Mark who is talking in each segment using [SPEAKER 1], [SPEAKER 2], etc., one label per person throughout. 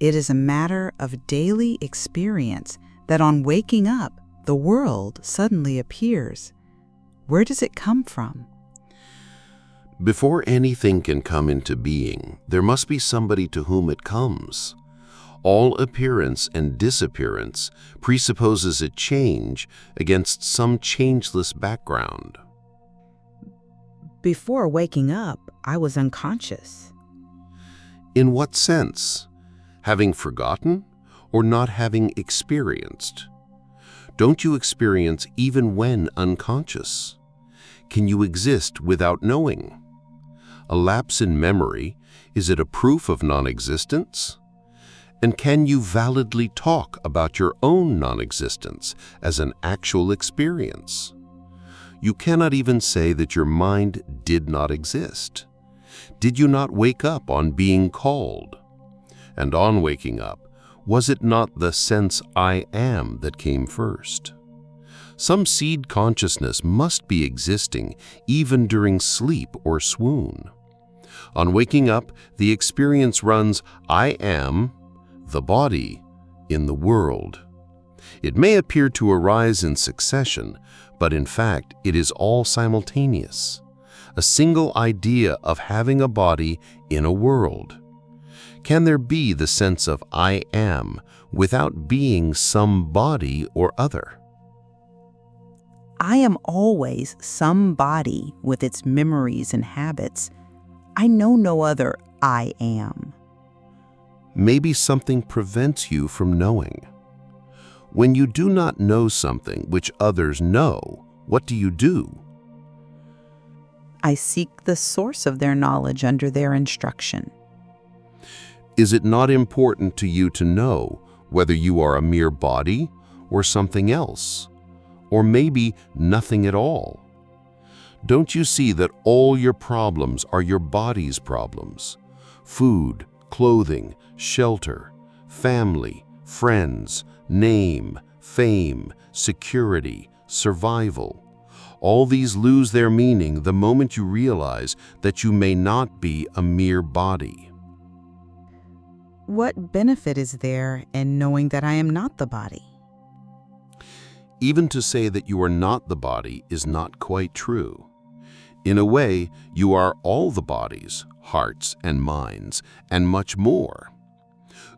[SPEAKER 1] It is a matter of daily experience that on waking up, the world suddenly appears. Where does it come from?
[SPEAKER 2] Before anything can come into being, there must be somebody to whom it comes. All appearance and disappearance presupposes a change against some changeless background.
[SPEAKER 1] Before waking up, I was unconscious.
[SPEAKER 2] In what sense? Having forgotten or not having experienced? Don't you experience even when unconscious? Can you exist without knowing? A lapse in memory, is it a proof of non-existence? And can you validly talk about your own non-existence as an actual experience? You cannot even say that your mind did not exist. Did you not wake up on being called? And on waking up, was it not the sense I am that came first? Some seed consciousness must be existing even during sleep or swoon. On waking up, the experience runs I am, the body, in the world. It may appear to arise in succession, but in fact it is all simultaneous. A single idea of having a body in a world. Can there be the sense of I am without being some body or other?
[SPEAKER 1] I am always some body with its memories and habits. I know no other I am.
[SPEAKER 2] Maybe something prevents you from knowing. When you do not know something which others know, what do?
[SPEAKER 1] I seek the source of their knowledge under their instruction.
[SPEAKER 2] Is it not important to you to know whether you are a mere body or something else, or maybe nothing at all? Don't you see that all your problems are your body's problems? Food, clothing, shelter, family, friends, name, fame, security, survival. All these lose their meaning the moment you realize that you may not be a mere body.
[SPEAKER 1] What benefit is there in knowing that I am not the body?
[SPEAKER 2] Even to say that you are not the body is not quite true. In a way, you are all the bodies, hearts and minds, and much more.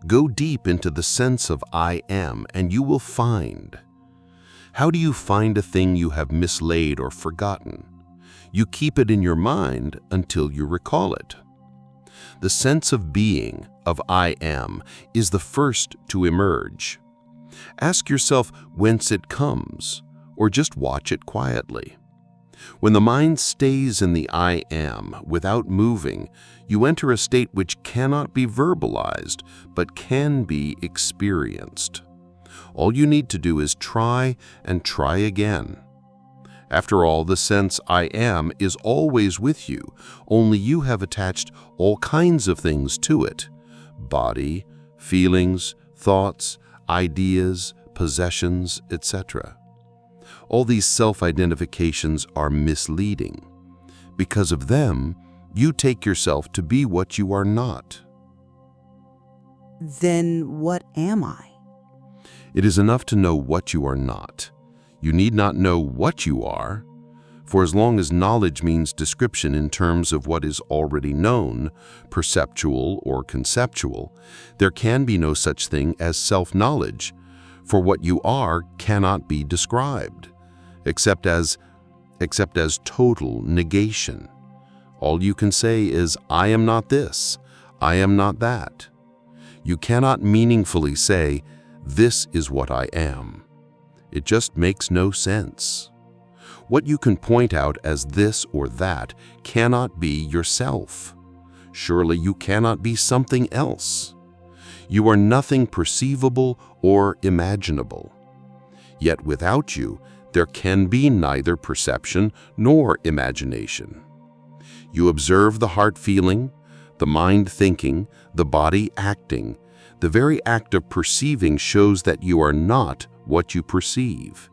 [SPEAKER 2] Go deep into the sense of I am, and you will find. How do you find a thing you have mislaid or forgotten? You keep it in your mind until you recall it. The sense of being, of I am, is the first to emerge. Ask yourself whence it comes, or just watch it quietly. When the mind stays in the I am without moving, you enter a state which cannot be verbalized, but can be experienced. All you need to do is try and try again. After all, the sense I am is always with you, only you have attached all kinds of things to it: body, feelings, thoughts, ideas, possessions, etc. All these self-identifications are misleading. Because of them, you take yourself to be what you are not.
[SPEAKER 1] Then what am I?
[SPEAKER 2] It is enough to know what you are not. You need not know what you are, for as long as knowledge means description in terms of what is already known, perceptual or conceptual, there can be no such thing as self-knowledge, for what you are cannot be described, except as total negation. All you can say is, I am not this, I am not that. You cannot meaningfully say, this is what I am. It just makes no sense. What you can point out as this or that cannot be yourself. Surely you cannot be something else. You are nothing perceivable or imaginable. Yet without you, there can be neither perception nor imagination. You observe the heart feeling, the mind thinking, the body acting. The very act of perceiving shows that you are not what you perceive.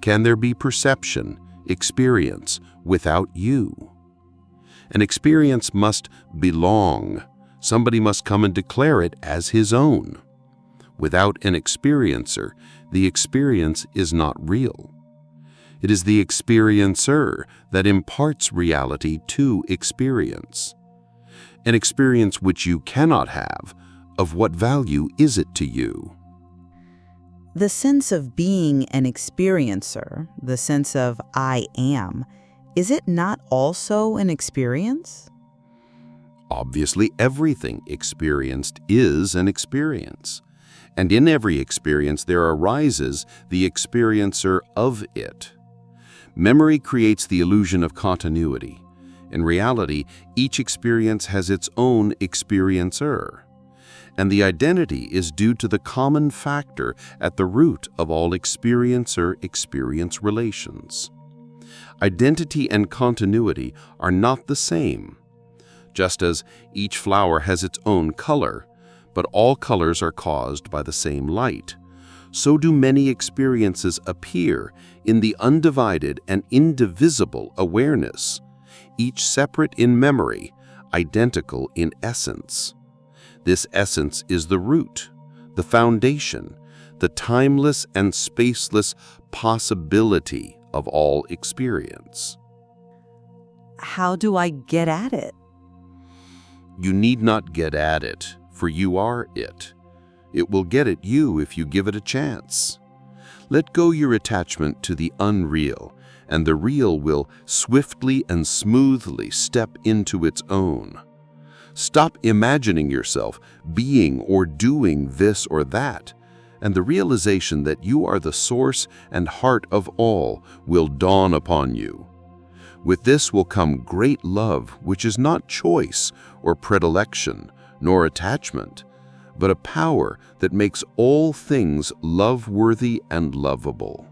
[SPEAKER 2] Can there be perception, experience, without you? An experience must belong, Somebody must come and declare it as his own. Without an experiencer, the experience is not real. It is the experiencer that imparts reality to experience. An experience which you cannot have, of what value is it to you?
[SPEAKER 1] The sense of being an experiencer, the sense of I am, is it not also an experience?
[SPEAKER 2] Obviously, everything experienced is an experience. And in every experience there arises the experiencer of it. Memory creates the illusion of continuity. In reality, each experience has its own experiencer. And the identity is due to the common factor at the root of all experiencer-experience relations. Identity and continuity are not the same. Just as each flower has its own color, but all colors are caused by the same light, so do many experiences appear in the undivided and indivisible awareness, each separate in memory, identical in essence. This essence is the root, the foundation, the timeless and spaceless possibility of all experience.
[SPEAKER 1] How do I get at it?
[SPEAKER 2] You need not get at it, for you are it. It will get at you if you give it a chance. Let go your attachment to the unreal, and the real will swiftly and smoothly step into its own. Stop imagining yourself being or doing this or that, and the realization that you are the source and heart of all will dawn upon you. With this will come great love, which is not choice or predilection, nor attachment, but a power that makes all things love-worthy and lovable.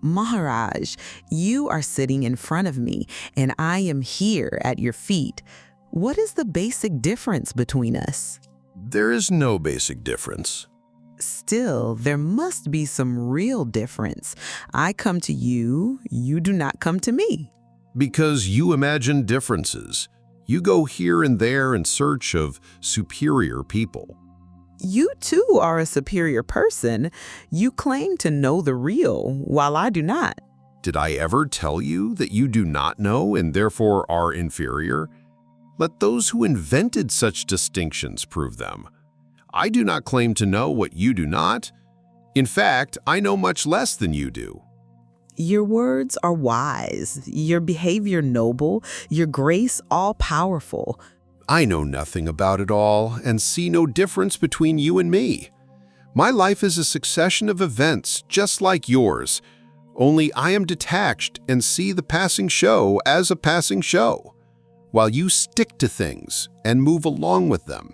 [SPEAKER 1] Maharaj, you are sitting in front of me, and I am here at your feet. What is the basic difference between us?
[SPEAKER 3] There is no basic difference.
[SPEAKER 1] Still, there must be some real difference. I come to you, you do not come to me.
[SPEAKER 3] Because you imagine differences. You go here and there in search of superior people.
[SPEAKER 1] You too are a superior person. You claim to know the real, while I do not.
[SPEAKER 3] Did I ever tell you that you do not know and therefore are inferior? Let those who invented such distinctions prove them. I do not claim to know what you do not. In fact, I know much less than you do.
[SPEAKER 1] Your words are wise, your behavior noble, your grace all-powerful.
[SPEAKER 3] I know nothing about it all and see no difference between you and me. My life is a succession of events just like yours, only I am detached and see the passing show as a passing show, while you stick to things and move along with them.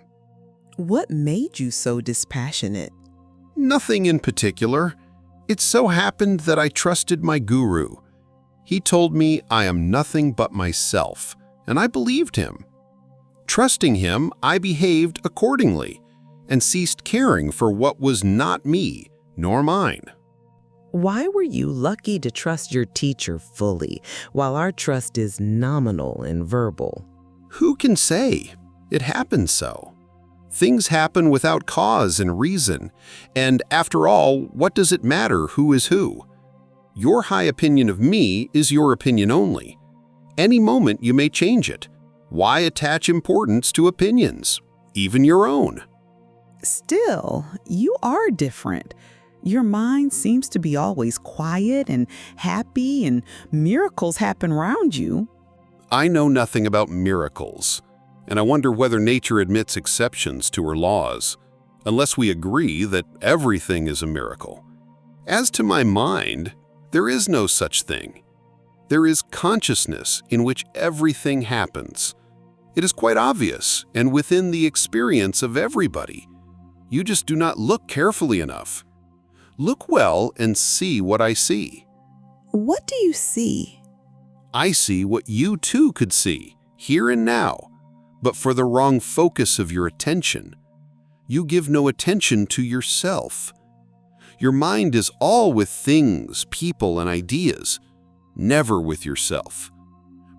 [SPEAKER 1] What made you so dispassionate?
[SPEAKER 3] Nothing in particular. It so happened that I trusted my guru. He told me I am nothing but myself, and I believed him. Trusting him, I behaved accordingly and ceased caring for what was not me nor mine.
[SPEAKER 1] Why were you lucky to trust your teacher fully, while our trust is nominal and verbal?
[SPEAKER 3] Who can say? It happens so. Things happen without cause and reason, and after all, what does it matter who is who? Your high opinion of me is your opinion only. Any moment you may change it. Why attach importance to opinions, even your own?
[SPEAKER 1] Still, you are different. Your mind seems to be always quiet and happy, and miracles happen around you.
[SPEAKER 3] I know nothing about miracles, and I wonder whether nature admits exceptions to her laws, unless we agree that everything is a miracle. As to my mind, there is no such thing. There is consciousness in which everything happens. It is quite obvious and within the experience of everybody. You just do not look carefully enough. Look well and see what I see.
[SPEAKER 1] What do you see?
[SPEAKER 3] I see what you too could see, here and now, but for the wrong focus of your attention. You give no attention to yourself. Your mind is all with things, people, and ideas, never with yourself.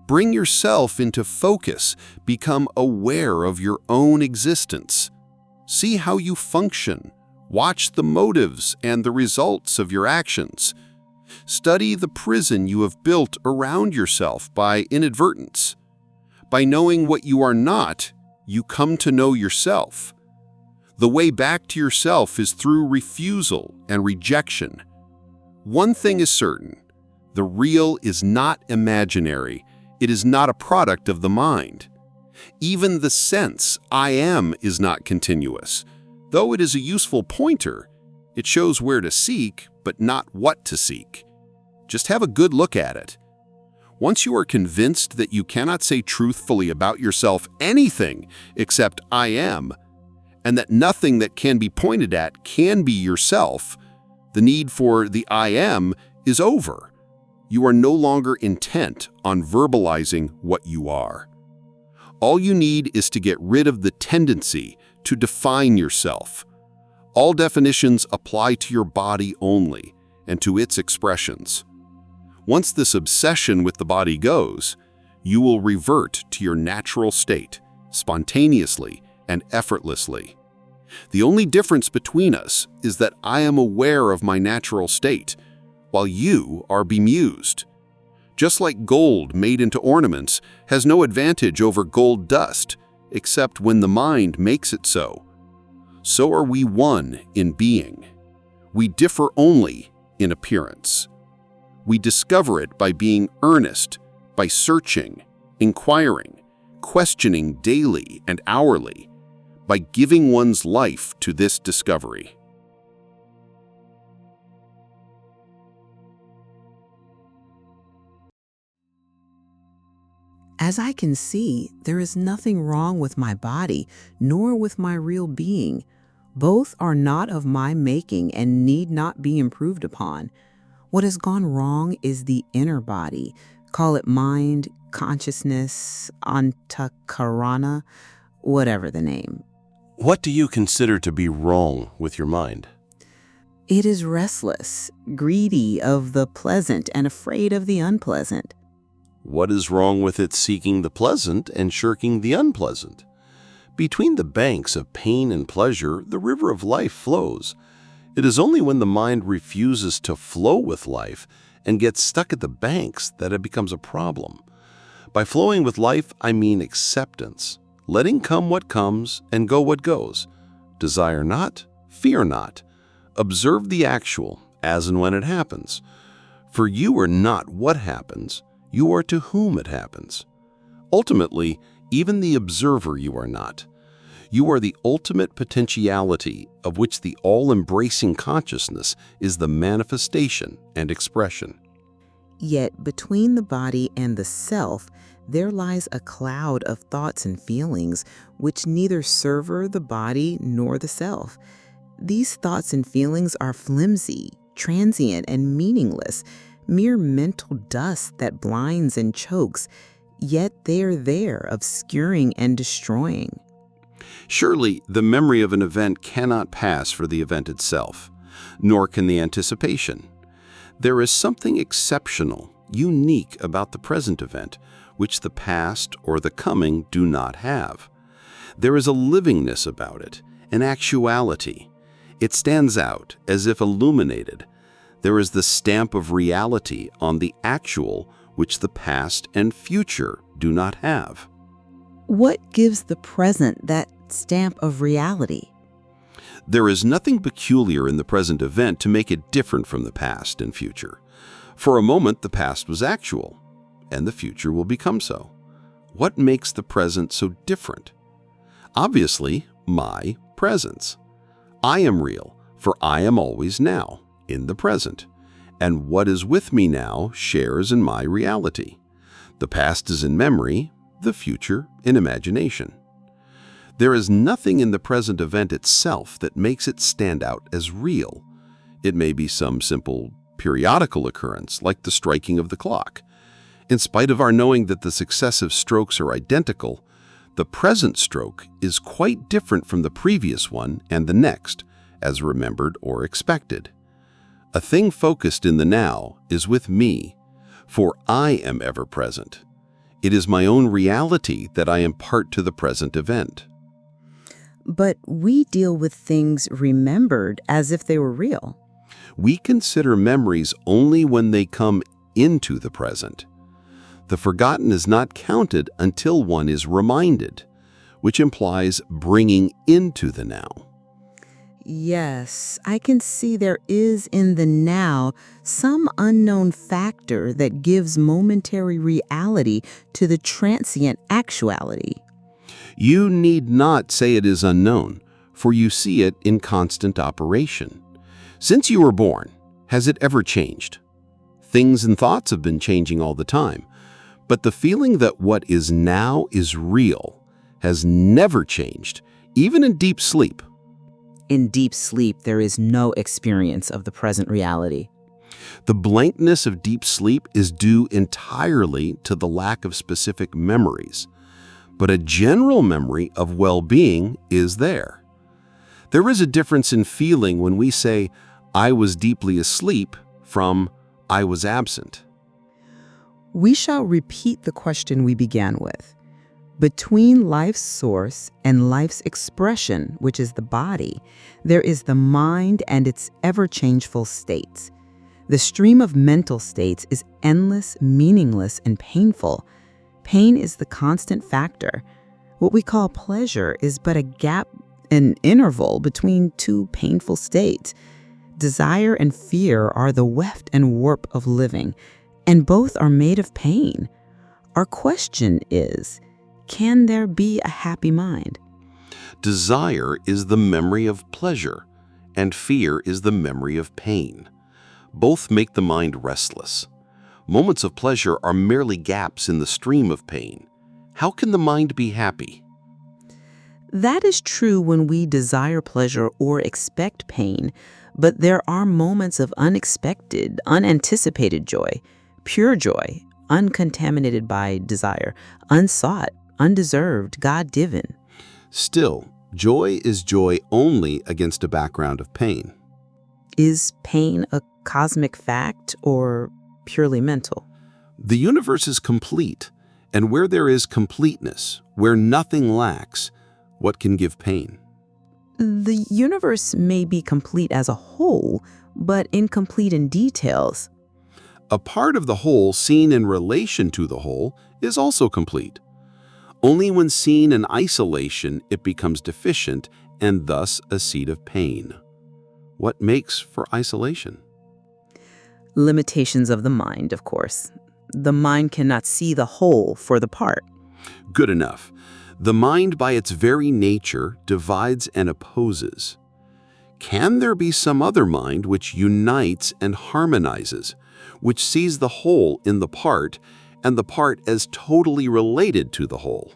[SPEAKER 3] Bring yourself into focus. Become aware of your own existence. See how you function. Watch the motives and the results of your actions. Study the prison you have built around yourself by inadvertence. By knowing what you are not, you come to know yourself. The way back to yourself is through refusal and rejection. One thing is certain: the real is not imaginary. It is not a product of the mind. Even the sense I am is not continuous. Though it is a useful pointer, it shows where to seek, but not what to seek. Just have a good look at it. Once you are convinced that you cannot say truthfully about yourself anything except I am, and that nothing that can be pointed at can be yourself, the need for the I am is over. You are no longer intent on verbalizing what you are. All you need is to get rid of the tendency to define yourself. All definitions apply to your body only and to its expressions. Once this obsession with the body goes, you will revert to your natural state, spontaneously and effortlessly. The only difference between us is that I am aware of my natural state, while you are bemused. Just like gold made into ornaments has no advantage over gold dust, except when the mind makes it so. So are we one in being. We differ only in appearance. We discover it by being earnest, by searching, inquiring, questioning daily and hourly, by giving one's life to this discovery.
[SPEAKER 1] As I can see, there is nothing wrong with my body, nor with my real being. Both are not of my making and need not be improved upon. What has gone wrong is the inner body. Call it mind, consciousness, antakarana, whatever the name.
[SPEAKER 4] What do you consider to be wrong with your mind?
[SPEAKER 1] It is restless, greedy of the pleasant and afraid of the unpleasant.
[SPEAKER 4] What is wrong with it seeking the pleasant and shirking the unpleasant? Between the banks of pain and pleasure, the river of life flows. It is only when the mind refuses to flow with life and gets stuck at the banks that it becomes a problem. By flowing with life, I mean acceptance, letting come what comes and go what goes. Desire not, fear not. Observe the actual as and when it happens. For you are not what happens, you are to whom it happens. Ultimately, even the observer you are not. You are the ultimate potentiality of which the all-embracing consciousness is the manifestation and expression.
[SPEAKER 1] Yet between the body and the self, there lies a cloud of thoughts and feelings which neither serve the body nor the self. These thoughts and feelings are flimsy, transient, and meaningless, mere mental dust that blinds and chokes, yet they are there, obscuring and destroying.
[SPEAKER 4] Surely, the memory of an event cannot pass for the event itself, nor can the anticipation. There is something exceptional, unique about the present event, which the past or the coming do not have. There is a livingness about it, an actuality. It stands out as if illuminated. There is the stamp of reality on the actual which the past and future do not have.
[SPEAKER 1] What gives the present that stamp of reality?
[SPEAKER 4] There is nothing peculiar in the present event to make it different from the past and future. For a moment, the past was actual, and the future will become so. What makes the present so different? Obviously, my presence. I am real, for I am always now, in the present, and what is with me now shares in my reality. The past is in memory, the future in imagination. There is nothing in the present event itself that makes it stand out as real. It may be some simple periodical occurrence, like the striking of the clock. In spite of our knowing that the successive strokes are identical,
[SPEAKER 2] The present stroke is quite different from the previous one and the next, as remembered or expected. A thing focused in the now is with me, for I am ever present. It is my own reality that I impart to the present event.
[SPEAKER 1] But we deal with things remembered as if they were real.
[SPEAKER 2] We consider memories only when they come into the present. The forgotten is not counted until one is reminded, which implies bringing into the now.
[SPEAKER 1] Yes, I can see there is in the now some unknown factor that gives momentary reality to the transient actuality.
[SPEAKER 2] You need not say it is unknown, for you see it in constant operation. Since you were born, has it ever changed? Things and thoughts have been changing all the time, but the feeling that what is now is real has never changed, even in deep sleep.
[SPEAKER 1] In deep sleep, there is no experience of the present reality.
[SPEAKER 2] The blankness of deep sleep is due entirely to the lack of specific memories, but a general memory of well-being is there. There is a difference in feeling when we say, "I was deeply asleep," from "I was absent."
[SPEAKER 1] We shall repeat the question we began with. Between life's source and life's expression, which is the body, there is the mind and its ever-changeful states. The stream of mental states is endless, meaningless, and painful. Pain is the constant factor. What we call pleasure is but a gap, an interval between two painful states. Desire and fear are the weft and warp of living, and both are made of pain. Our question is, can there be a happy mind?
[SPEAKER 2] Desire is the memory of pleasure, and fear is the memory of pain. Both make the mind restless. Moments of pleasure are merely gaps in the stream of pain. How can the mind be happy?
[SPEAKER 1] That is true when we desire pleasure or expect pain, but there are moments of unexpected, unanticipated joy, pure joy, uncontaminated by desire, unsought, undeserved, God-given.
[SPEAKER 2] Still, joy is joy only against a background of pain.
[SPEAKER 1] Is pain a cosmic fact or purely mental?
[SPEAKER 2] The universe is complete, and where there is completeness, where nothing lacks, what can give pain?
[SPEAKER 1] The universe may be complete as a whole, but incomplete in details.
[SPEAKER 2] A part of the whole seen in relation to the whole is also complete. Only when seen in isolation it becomes deficient and thus a seed of pain. What makes for isolation?
[SPEAKER 1] Limitations of the mind, of course. The mind cannot see the whole for the part.
[SPEAKER 2] Good enough. The mind by its very nature divides and opposes. Can there be some other mind which unites and harmonizes, which sees the whole in the part and the part as totally related to the whole?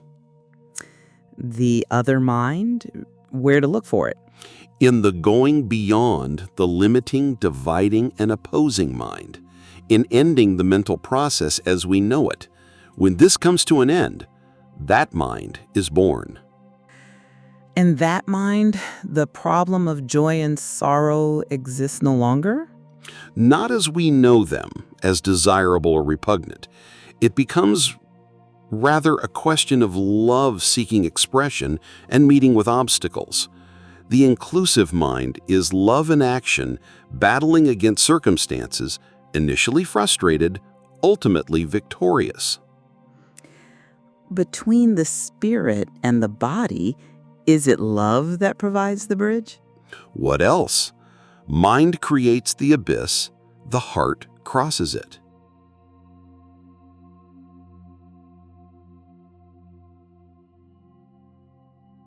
[SPEAKER 1] The other mind? Where to look for it?
[SPEAKER 2] In the going beyond the limiting, dividing, and opposing mind, in ending the mental process as we know it. When this comes to an end, that mind is born.
[SPEAKER 1] In that mind, the problem of joy and sorrow exists no longer?
[SPEAKER 2] Not as we know them, as desirable or repugnant. It becomes rather a question of love seeking expression and meeting with obstacles. The inclusive mind is love in action, battling against circumstances, initially frustrated, ultimately victorious.
[SPEAKER 1] Between the spirit and the body, is it love that provides the bridge?
[SPEAKER 2] What else? Mind creates the abyss, the heart crosses it.